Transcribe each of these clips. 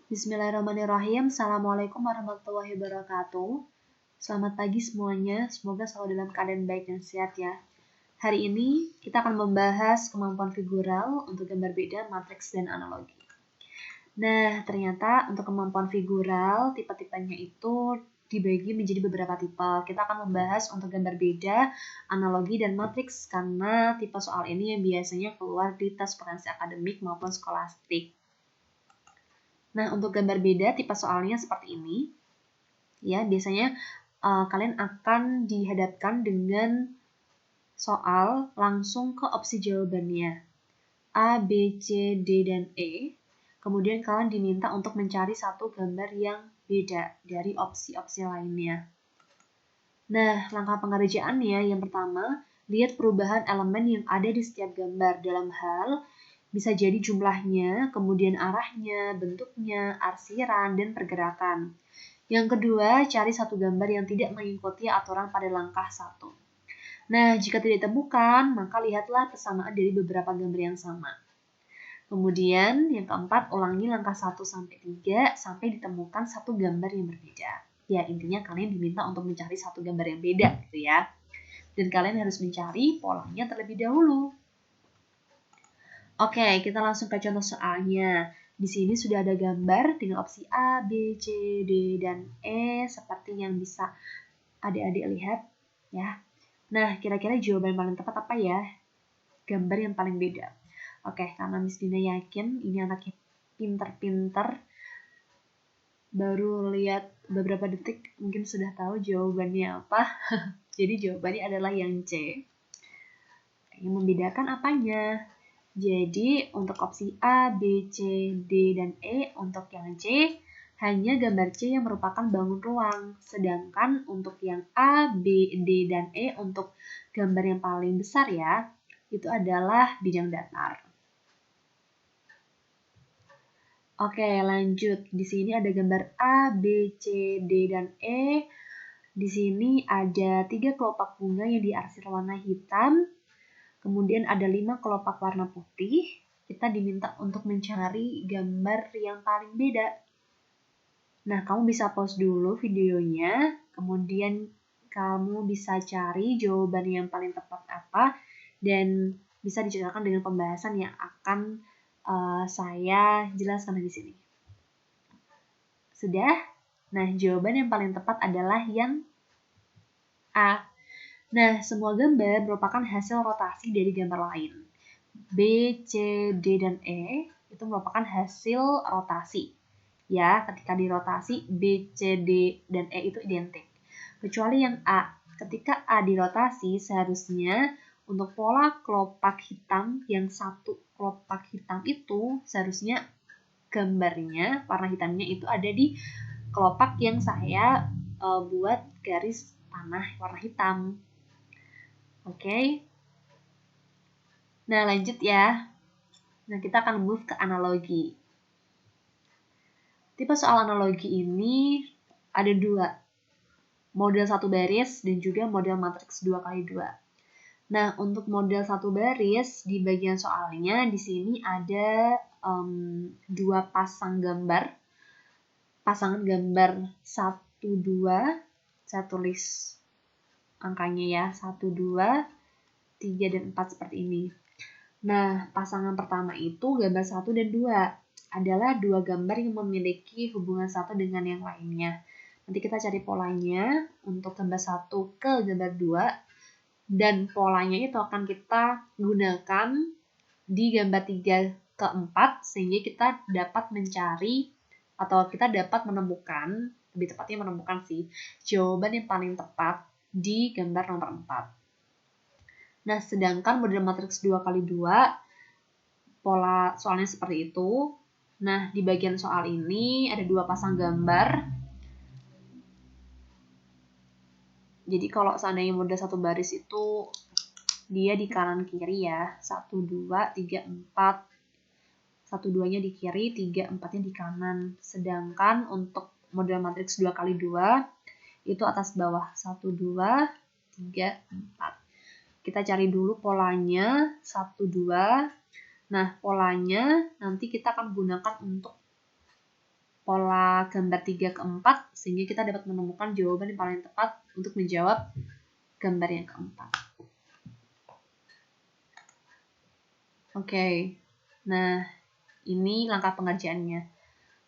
Bismillahirrahmanirrahim. Assalamualaikum warahmatullahi wabarakatuh. Selamat pagi semuanya. Semoga selalu dalam keadaan baik dan sehat ya. Hari ini kita akan membahas kemampuan figural untuk gambar beda, matriks, dan analogi. Nah, ternyata untuk kemampuan figural, tipe-tipenya itu dibagi menjadi beberapa tipe. Kita akan membahas untuk gambar beda, analogi, dan matriks karena tipe soal ini yang biasanya keluar di tes potensi akademik maupun skolastik. Nah, untuk gambar beda tipe soalnya seperti ini. Ya, biasanya kalian akan dihadapkan dengan soal langsung ke opsi jawabannya. A, B, C, D, dan E. Kemudian kalian diminta untuk mencari satu gambar yang beda dari opsi-opsi lainnya. Nah, langkah pengerjaannya yang pertama, lihat perubahan elemen yang ada di setiap gambar dalam hal bisa jadi jumlahnya, kemudian arahnya, bentuknya, arsiran, dan pergerakan. Yang kedua, cari satu gambar yang tidak mengikuti aturan pada langkah 1. Nah, jika tidak ditemukan, maka lihatlah persamaan dari beberapa gambar yang sama. Kemudian, yang keempat, ulangi langkah 1-3 sampai ditemukan satu gambar yang berbeda. Ya, intinya kalian diminta untuk mencari satu gambar yang beda, gitu ya. Dan kalian harus mencari polanya terlebih dahulu. Oke, kita langsung ke contoh soalnya. Di sini sudah ada gambar dengan opsi A, B, C, D, dan E seperti yang bisa adik-adik lihat ya. Nah, kira-kira jawaban paling tepat apa ya? Gambar yang paling beda. Oke, karena Miss Dina yakin ini anaknya pinter-pinter, baru lihat beberapa detik mungkin sudah tahu jawabannya apa. Jadi jawabannya adalah yang C. Yang membedakan apanya? Jadi untuk opsi A, B, C, D, dan E, untuk yang C, hanya gambar C yang merupakan bangun ruang. Sedangkan untuk yang A, B, D, dan E, untuk gambar yang paling besar ya, itu adalah bidang datar. Oke, lanjut. Di sini ada gambar A, B, C, D, dan E. Di sini ada 3 kelopak bunga yang diarsir warna hitam. Kemudian ada 5 kelopak warna putih. Kita diminta untuk mencari gambar yang paling beda. Nah, kamu bisa pause dulu videonya. Kemudian kamu bisa cari jawaban yang paling tepat apa. Dan bisa diceritakan dengan pembahasan yang akan saya jelaskan di sini. Sudah? Nah, jawaban yang paling tepat adalah yang A. Nah, semua gambar merupakan hasil rotasi dari gambar lain. B, C, D, dan E itu merupakan hasil rotasi. Ya, ketika dirotasi, B, C, D, dan E itu identik. Kecuali yang A. Ketika A dirotasi, seharusnya untuk pola kelopak hitam yang satu kelopak hitam itu, seharusnya gambarnya, warna hitamnya itu ada di kelopak yang saya buat garis panah warna hitam. Oke. Nah, lanjut ya. Nah, kita akan move ke analogi. Tipe soal analogi ini ada 2. Model 1 baris dan juga model matriks 2x2. Nah, untuk model 1 baris, di bagian soalnya, di sini ada 2 pasang gambar. Pasangan gambar 1, 2. Saya tulis angkanya ya, 1, 2, 3, dan 4 seperti ini. Nah, pasangan pertama itu gambar 1 dan 2 adalah 2 gambar yang memiliki hubungan satu dengan yang lainnya. Nanti kita cari polanya untuk gambar 1 ke gambar 2 dan polanya itu akan kita gunakan di gambar 3 ke 4 sehingga kita dapat mencari atau kita dapat menemukan, lebih tepatnya menemukan sih, jawaban yang paling tepat di gambar nomor 4. Nah, sedangkan model matriks 2x2, pola soalnya seperti itu. Nah, di bagian soal ini ada 2 pasang gambar. Jadi kalau seandainya model 1 baris itu, dia di kanan kiri ya. 1, 2, 3, 4. 1, 2-nya di kiri, 3, 4-nya di kanan. Sedangkan untuk model matriks 2x2, itu atas bawah. 1, 2, 3, 4. Kita cari dulu polanya, 1, 2. Nah, polanya nanti kita akan gunakan untuk pola gambar 3 ke 4 sehingga kita dapat menemukan jawaban yang paling tepat untuk menjawab gambar yang keempat. Oke, nah ini langkah pengerjaannya.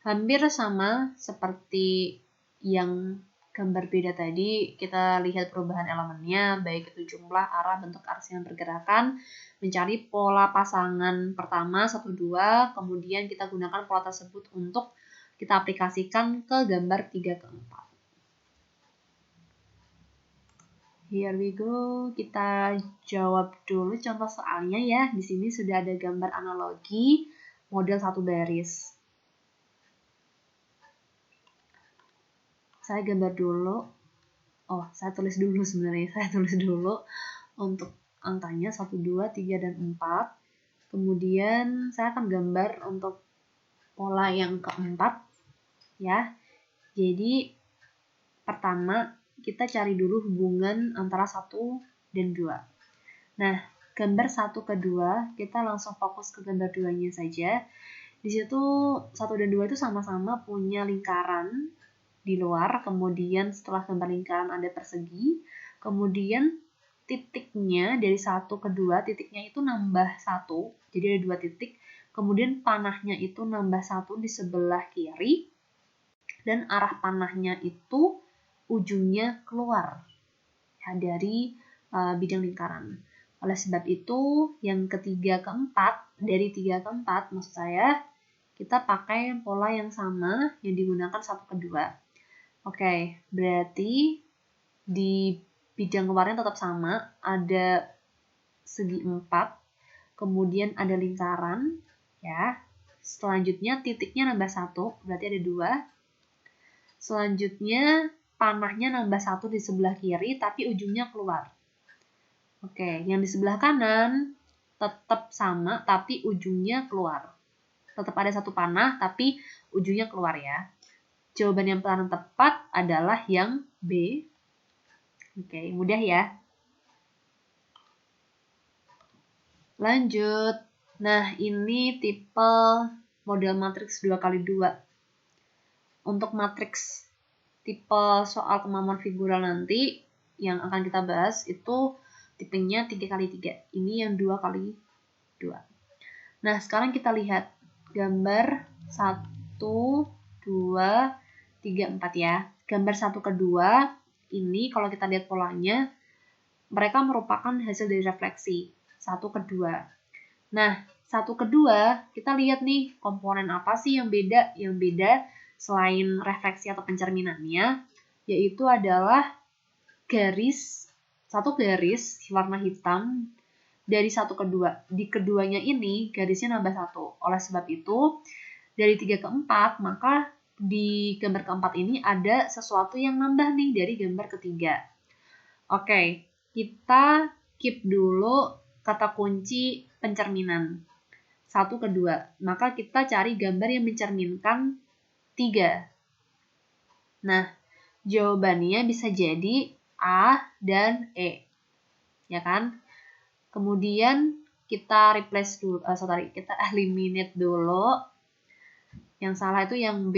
Hampir sama seperti yang gambar beda tadi, kita lihat perubahan elemennya, baik itu jumlah, arah, bentuk, arsian pergerakan, mencari pola pasangan pertama, 1, 2, kemudian kita gunakan pola tersebut untuk kita aplikasikan ke gambar 3 ke 4. Here we go, kita jawab dulu contoh soalnya ya. Di sini sudah ada gambar analogi model 1 baris. Saya gambar dulu. Saya tulis dulu sebenarnya. Saya tulis dulu untuk angkanya 1, 2, 3, dan 4. Kemudian saya akan gambar untuk pola yang keempat. Ya. Jadi, pertama kita cari dulu hubungan antara 1 dan 2. Nah, gambar 1 ke 2, kita langsung fokus ke gambar 2-nya saja. Di situ 1 dan 2 itu sama-sama punya lingkaran di luar, kemudian setelah gambar lingkaran ada persegi, kemudian titiknya dari 1 ke 2, titiknya itu nambah 1, jadi ada 2 titik, kemudian panahnya itu nambah 1 di sebelah kiri, dan arah panahnya itu ujungnya keluar ya, dari bidang lingkaran. Oleh sebab itu, yang ketiga keempat, dari 3 ke 4, maksud saya, kita pakai pola yang sama yang digunakan 1 ke 2. Oke, berarti di bidang luarnya tetap sama, ada segi 4, kemudian ada lingkaran, ya. Selanjutnya titiknya nambah 1, berarti ada 2. Selanjutnya panahnya nambah 1 di sebelah kiri, tapi ujungnya keluar. Oke, yang di sebelah kanan tetap sama, tapi ujungnya keluar. Tetap ada 1 panah, tapi ujungnya keluar ya. Jawaban yang paling tepat adalah yang B. Oke, mudah ya. Lanjut. Nah, ini tipe model matriks 2x2. Untuk matriks tipe soal kemampuan figural nanti yang akan kita bahas itu tipenya 3x3. Ini yang 2x2. Nah, sekarang kita lihat gambar 1, 2, 3, 4 ya. Gambar 1 ke 2 ini kalau kita lihat polanya, mereka merupakan hasil dari refleksi 1 ke 2. Nah, 1 ke 2 kita lihat nih komponen apa sih yang beda? Yang beda selain refleksi atau pencerminannya, yaitu adalah satu garis warna hitam dari 1 ke 2. Di keduanya ini garisnya nambah 1. Oleh sebab itu, dari 3 ke 4, maka di gambar keempat ini ada sesuatu yang nambah nih dari gambar ketiga. Oke, kita keep dulu kata kunci pencerminan 1 ke 2. Maka kita cari gambar yang mencerminkan 3. Nah, jawabannya bisa jadi A dan E. Ya kan? Kemudian kita replace dulu, kita eliminate dulu. Yang salah itu yang B,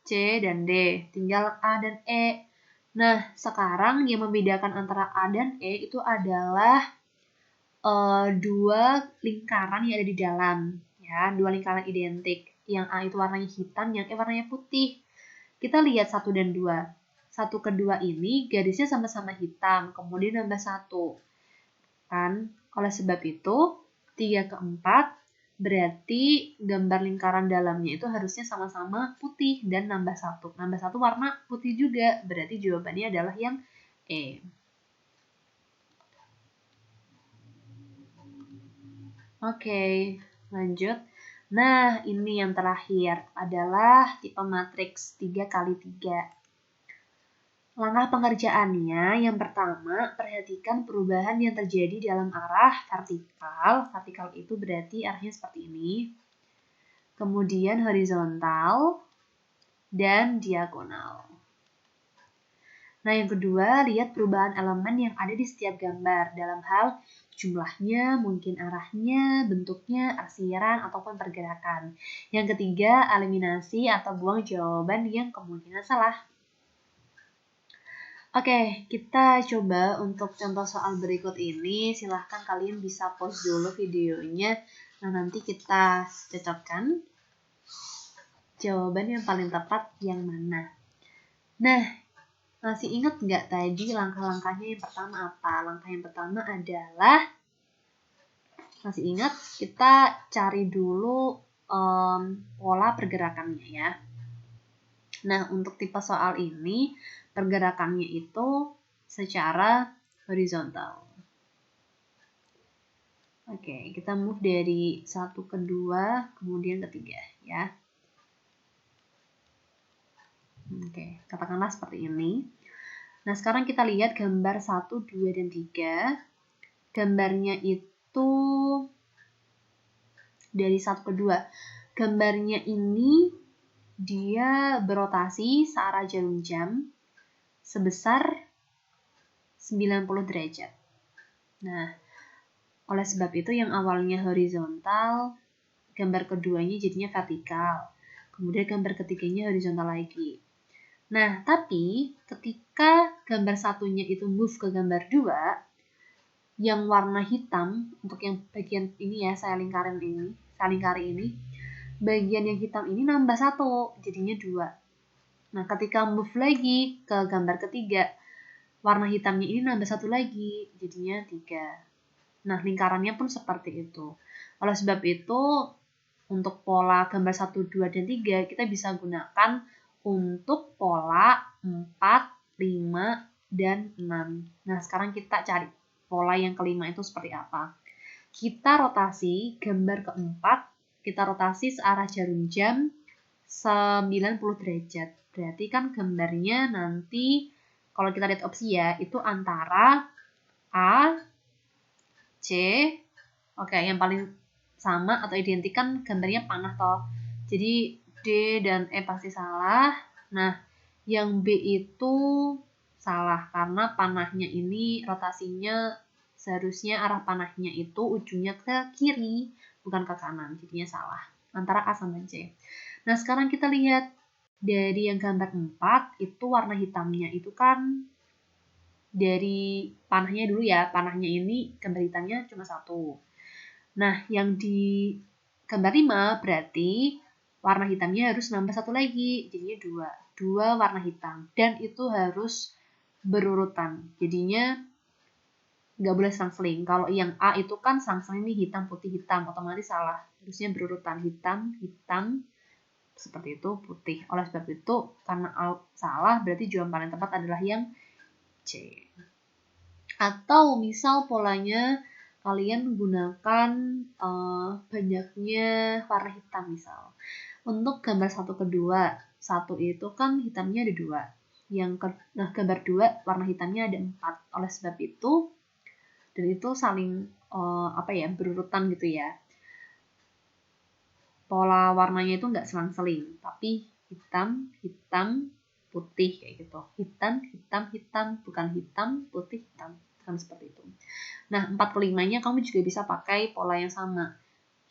C, dan D. Tinggal A dan E. Nah, sekarang yang membedakan antara A dan E itu adalah dua lingkaran yang ada di dalam. Ya, dua lingkaran identik. Yang A itu warnanya hitam, yang E warnanya putih. Kita lihat 1 dan 2. 1 ke 2 ini garisnya sama-sama hitam, kemudian nambah 1. Kan? Oleh sebab itu, 3 ke 4 berarti gambar lingkaran dalamnya itu harusnya sama-sama putih dan nambah 1. Nambah 1 warna putih juga, berarti jawabannya adalah yang E. Oke, lanjut. Nah, ini yang terakhir adalah tipe matriks 3x3. Langkah pengerjaannya, yang pertama, perhatikan perubahan yang terjadi dalam arah vertikal. Vertikal itu berarti arahnya seperti ini. Kemudian horizontal dan diagonal. Nah, yang kedua, lihat perubahan elemen yang ada di setiap gambar dalam hal jumlahnya, mungkin arahnya, bentuknya, arsiran, ataupun pergerakan. Yang ketiga, eliminasi atau buang jawaban yang kemungkinan salah. Oke, kita coba untuk contoh soal berikut ini. Silahkan kalian bisa pause dulu videonya. Nah, nanti kita cocokkan jawaban yang paling tepat yang mana. Nah, masih ingat nggak tadi langkah-langkahnya yang pertama apa? Langkah yang pertama adalah, masih ingat, kita cari dulu pola pergerakannya ya. Nah, untuk tipe soal ini, pergerakannya itu secara horizontal. Oke, kita move dari 1 ke 2, kemudian ke 3 ya. Oke, katakanlah seperti ini. Nah, sekarang kita lihat gambar 1, 2, dan 3. Gambarnya itu dari 1 ke 2. Gambarnya ini dia berotasi searah jarum jam sebesar 90 derajat. Nah, oleh sebab itu yang awalnya horizontal, gambar keduanya jadinya vertikal. Kemudian gambar ketiganya horizontal lagi. Nah, tapi ketika gambar satunya itu move ke gambar 2, yang warna hitam, untuk yang bagian ini ya, saya lingkari ini, bagian yang hitam ini nambah 1, jadinya 2. Nah, ketika move lagi ke gambar ketiga, warna hitamnya ini nambah 1 lagi, jadinya 3. Nah, lingkarannya pun seperti itu. Oleh sebab itu, untuk pola gambar 1, 2, dan 3, kita bisa gunakan untuk pola 4, 5, dan 6. Nah, sekarang kita cari pola yang kelima itu seperti apa. Kita rotasi gambar keempat, kita rotasi searah jarum jam 90 derajat. Berarti kan gambarnya nanti, kalau kita lihat opsi ya, itu antara A, C, oke, yang paling sama atau identik kan gambarnya panah toh. Jadi D dan E pasti salah. Nah, yang B itu salah karena panahnya ini rotasinya seharusnya arah panahnya itu ujungnya ke kiri, bukan ke kanan. Jadinya salah. Antara A sama C. Nah, sekarang kita lihat dari yang gambar 4, itu warna hitamnya itu kan dari panahnya dulu ya. Panahnya ini gambar hitamnya cuma 1. Nah, yang di gambar 5 berarti warna hitamnya harus nambah 1 lagi. Jadinya 2. 2 warna hitam. Dan itu harus berurutan. Jadinya nggak boleh selang-seling. Kalau yang A itu kan selang-seling nih, hitam, putih, hitam. Otomatis salah. Harusnya berurutan. Hitam, hitam, seperti itu, putih. Oleh sebab itu, karena salah, berarti jawaban paling tepat adalah yang C. Atau misal polanya kalian gunakan banyaknya warna hitam misal. Untuk gambar 1 ke 2, 1 itu kan hitamnya ada 2. Nah, gambar 2 warna hitamnya ada 4. Oleh sebab itu, dan itu saling berurutan gitu ya. Pola warnanya itu nggak selang-seling, tapi hitam, hitam, putih kayak gitu. Hitam, hitam, hitam, bukan hitam, putih, hitam. Bukan seperti itu. Nah, 4 ke 5-nya kamu juga bisa pakai pola yang sama.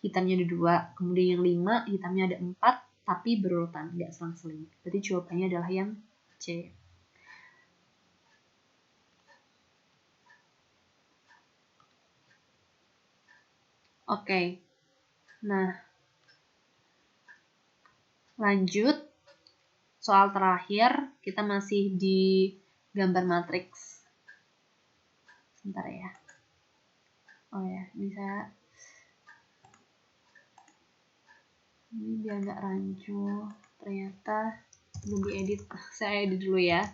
Hitamnya ada 2, kemudian yang 5, hitamnya ada 4, tapi berurutan, nggak selang-seling. Berarti jawabannya adalah yang C. Oke. Nah, lanjut, soal terakhir, kita masih di gambar matriks. Sebentar ya. Oh ya, bisa. Ini biar nggak rancu. Ternyata belum diedit. Saya edit dulu ya.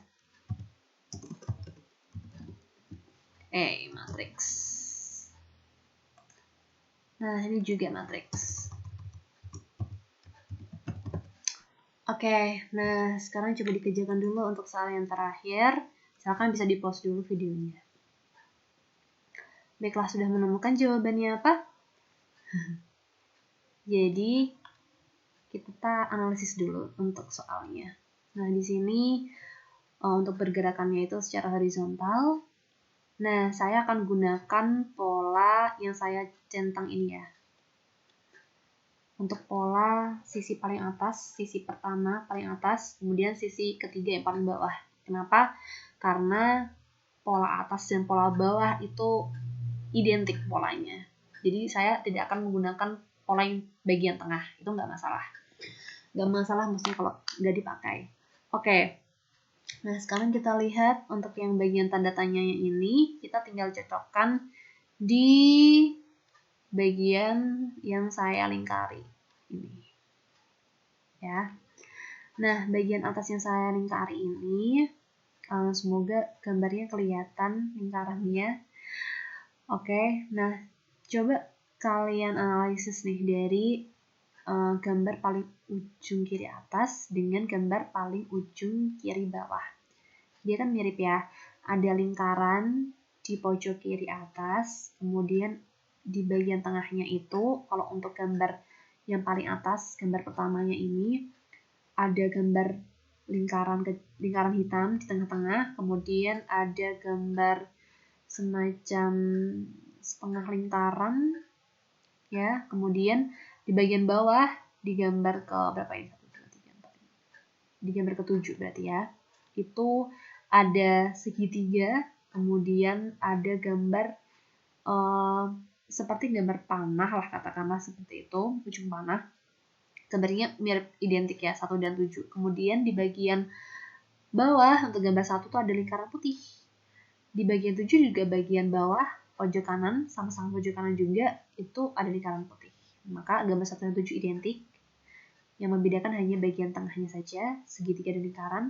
Matriks. Nah, ini juga matriks. Oke, nah sekarang coba dikerjakan dulu untuk soal yang terakhir. Silakan bisa di-pause dulu videonya. Baiklah, sudah menemukan jawabannya apa? Jadi, kita analisis dulu untuk soalnya. Nah, di sini untuk pergerakannya itu secara horizontal. Nah, saya akan gunakan pola yang saya centang ini ya. Untuk pola sisi paling atas, sisi pertama paling atas, kemudian sisi ketiga yang paling bawah. Kenapa? Karena pola atas dan pola bawah itu identik polanya. Jadi saya tidak akan menggunakan pola yang bagian tengah, itu nggak masalah. Nggak masalah maksudnya kalau nggak dipakai. Oke, nah sekarang kita lihat untuk yang bagian tanda tanyanya ini, kita tinggal cocokkan di bagian yang saya lingkari ini ya. Nah, bagian atas yang saya lingkari ini, semoga gambarnya kelihatan lingkarannya. Oke, nah coba kalian analisis nih dari gambar paling ujung kiri atas dengan gambar paling ujung kiri bawah. Dia kan mirip ya, ada lingkaran di pojok kiri atas, kemudian di bagian tengahnya itu, kalau untuk gambar yang paling atas, gambar pertamanya ini, ada gambar lingkaran hitam di tengah-tengah, kemudian ada gambar semacam setengah lingkaran, ya, kemudian di bagian bawah di gambar ke berapa ini? 1, 2, 3, 4, 5. Di gambar ke-7 berarti ya. Itu ada segitiga, kemudian ada gambar seperti gambar panah lah, katakanlah seperti itu, ujung panah. Gambarnya mirip identik ya, 1 dan 7. Kemudian di bagian bawah untuk gambar 1 tuh ada lingkaran putih. Di bagian 7 juga bagian bawah pojok kanan, sama-sama pojok kanan juga itu ada lingkaran putih. Maka gambar 1 dan 7 identik. Yang membedakan hanya bagian tengahnya saja, segitiga dan lingkaran.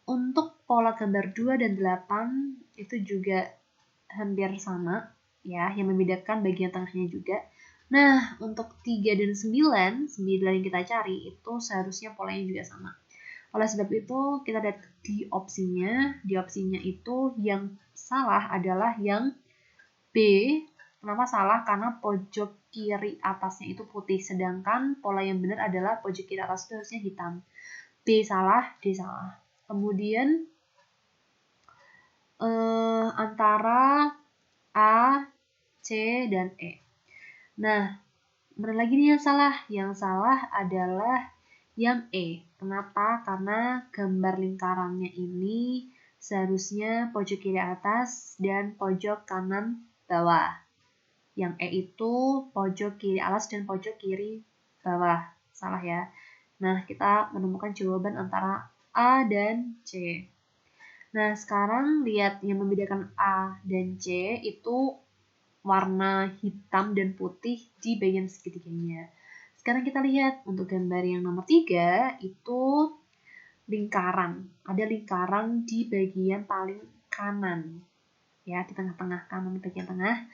Untuk pola gambar 2 dan 8 itu juga hampir sama ya, yang membedakan bagian tengahnya juga. Nah, untuk 3 dan 9 yang kita cari itu seharusnya polanya juga sama. Oleh sebab itu, kita lihat di opsinya itu yang salah adalah yang B. Kenapa salah? Karena pojok kiri atasnya itu putih, sedangkan pola yang benar adalah pojok kiri atas itu harusnya hitam. B salah, D salah. Kemudian antara A, C, dan E. Nah, mana lagi nih yang salah? Yang salah adalah yang E. Kenapa? Karena gambar lingkarannya ini seharusnya pojok kiri atas dan pojok kanan bawah. Yang E itu pojok kiri atas dan pojok kiri bawah. Salah ya. Nah, kita menemukan jawaban antara A dan C. Nah, sekarang lihat yang membedakan A dan C itu warna hitam dan putih di bagian segitiganya. Sekarang kita lihat untuk gambar yang nomor 3 itu lingkaran. Ada lingkaran di bagian paling kanan. Ya, di tengah-tengah kanan di bagian tengah.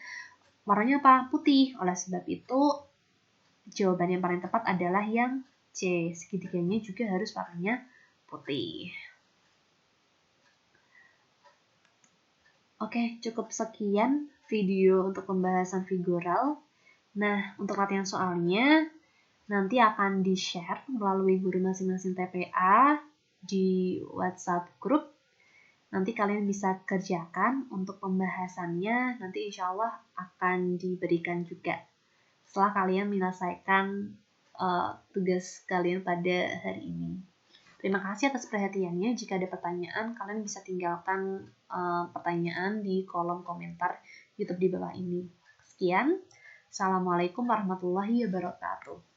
Warnanya apa? Putih. Oleh sebab itu jawaban yang paling tepat adalah yang C. Segitiganya juga harus warnanya putih. Oke, cukup sekian video untuk pembahasan figural. Nah, untuk latihan soalnya, nanti akan di-share melalui guru masing-masing TPA di WhatsApp grup. Nanti kalian bisa kerjakan untuk pembahasannya, nanti insya Allah akan diberikan juga setelah kalian menyelesaikan tugas kalian pada hari ini. Terima kasih atas perhatiannya. Jika ada pertanyaan, kalian bisa tinggalkan pertanyaan di kolom komentar YouTube di bawah ini. Sekian. Assalamualaikum warahmatullahi wabarakatuh.